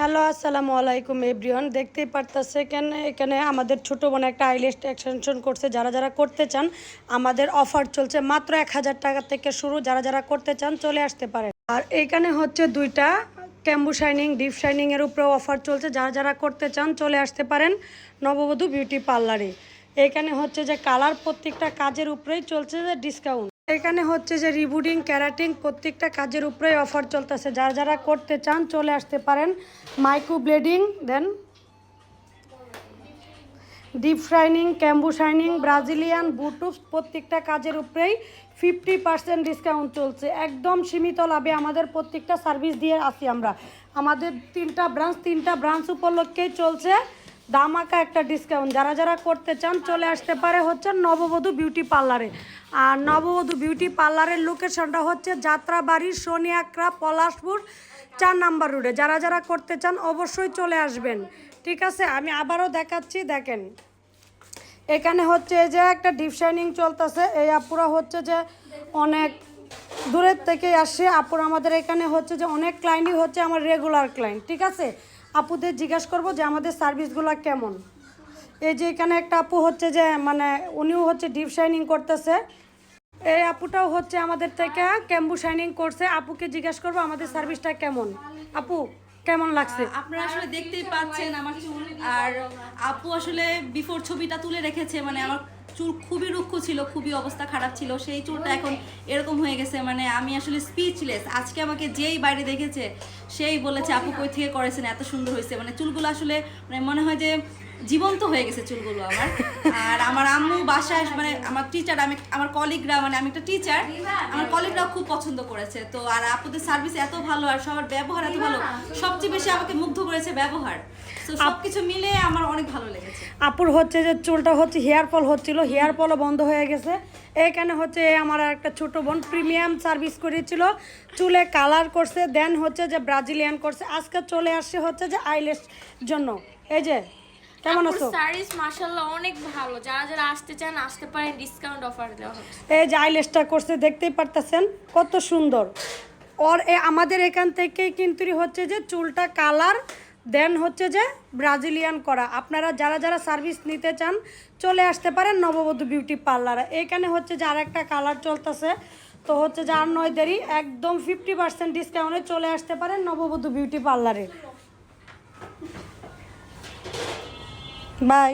Hello, আসসালামু আলাইকুম everyone. দেখতেই পারতেছে এখানে আমাদের ছোটো বোন একটা আইলেস এক্সটেনশন করছে। যারা যারা করতে চান আমাদের অফার চলছে, মাত্র 1000 টাকা থেকে শুরু। যারা যারা করতে চান চলে আসতে পারেন। আর এইখানে হচ্ছে দুইটা ক্যাম্বু শাইনিং, ডিপ শাইনিংয়ের উপরেও অফার চলছে। যারা যারা করতে চান চলে আসতে পারেন নববধূ বিউটি পার্লারে। এখানে হচ্ছে যে কালার প্রত্যেকটা কাজের উপরেই চলছে যে ডিসকাউন্ট। এখানে হচ্ছে যে রিবুডিং, ক্যারাটিং প্রত্যেকটা কাজের উপরেই অফার চলতেছে। যারা যারা করতে চান চলে আসতে পারেন। মাইক্রো ব্লেডিং, দেন ডিপ শাইনিং, ক্যাম্বু শাইনিং, ব্রাজিলিয়ান বুটুস প্রত্যেকটা কাজের উপরেই 50% ডিসকাউন্ট চলছে। একদম সীমিত লাভে আমাদের প্রত্যেকটা সার্ভিস দিয়ে আসি আমরা। আমাদের তিনটা ব্রাঞ্চ উপলক্ষেই চলছে দামাকা একটা ডিসকাউন্ট। যারা যারা করতে চান চলে আসতে পারে হচ্ছে নববধূ বিউটি পার্লারে। আর নববধূ বিউটি পার্লারের লোকেশনটা হচ্ছে যাত্রাবাড়ি, সোনিয়াকড়া, পলাশপুর 4 নাম্বার রোডে। যারা যারা করতে চান অবশ্যই চলে আসবেন। ঠিক আছে, আমি আবারও দেখাচ্ছি। দেখেন এখানে হচ্ছে যে একটা ডিপ শাইনিং চলতেছে। এই আপুরা হচ্ছে যে অনেক দূরের থেকে আসে। আপুরা আমাদের এখানে হচ্ছে যে অনেক ক্লায়েন্টই হচ্ছে আমার রেগুলার ক্লায়েন্ট। ঠিক আছে, আপুদের জিজ্ঞাসা করবো যে আমাদের সার্ভিসগুলো কেমন। এই যে এখানে একটা আপু হচ্ছে যে মানে উনিও হচ্ছে ডিপ শাইনিং করতেছে। এই আপুটাও হচ্ছে আমাদের থেকে ক্যাম্বু শাইনিং করছে। আপুকে জিজ্ঞাসা করবো আমাদের সার্ভিসটা কেমন। আপু কেমন লাগছে? আপনারা আসলে দেখতেই পাচ্ছেন আমার চুল। আর আপু আসলে বিফোর ছবিটা তুলে রেখেছে, মানে আমার চুল খুবই রুক্ষ ছিল, খুবই অবস্থা খারাপ ছিল। সেই চুলটা এখন এরকম হয়ে গেছে, মানে আমি আসলে স্পিচলেস। আজকে আমাকে যেই বাইরে দেখেছে সেই বলেছে আপু কই থেকে করেছেন, এত সুন্দর হয়েছে। মানে চুলগুলো আসলে মানে মনে হয় যে জীবন্ত হয়ে গেছে চুলগুলো আমার। আর আমার আম্মু বাসায় মানে আমার টিচার, আমার কলিগরা, মানে আমি একটা টিচার, আমার কলিগরাও খুব পছন্দ করেছে। তো আর আপুদের সার্ভিস এত ভালো আর সবার ব্যবহার এত ভালো, সবচেয়ে বেশি আমাকে মুগ্ধ করেছে ব্যবহার। তো সবকিছু মিলে আমার অনেক ভালো লেগেছে। আপুর হচ্ছে যে চুলটা হচ্ছে হেয়ার ফল হচ্ছিল, হেয়ার ফলও বন্ধ হয়ে গেছে। এইখানে হচ্ছে আমার একটা ছোট বোন প্রিমিয়াম সার্ভিস করেছিল, চুলে কালার করছে, দেন হচ্ছে যে ব্রাজিলিয়ান করছে। আজকে চলে আসছে হচ্ছে যে আইলেস জন্য। এই যে কেমন আছো? সার্ভিস মাশাআল্লাহ অনেক ভালো। যারা যারা আসতে চান আসতে পারেন, ডিসকাউন্ট অফার দেওয়া হচ্ছে। এই যে আইলেসটা করছে দেখতেই পারতেছেন কত সুন্দর। আমাদের এখান থেকেই কিন্তু হচ্ছে যে চুলটা কালার, দেন হচ্ছে যে ব্রাজিলিয়ান করা। আপনারা যারা যারা সার্ভিস নিতে চান চলে আসতে পারেন নববধূ বিউটি পার্লারে। এখানে হচ্ছে যে আরেকটা কালার চলতেছে। তো হচ্ছে যে আর নয় দেরি, একদম 50% ডিসকাউন্টে চলে আসতে পারেন নববধূ বিউটি পার্লারে। বাই।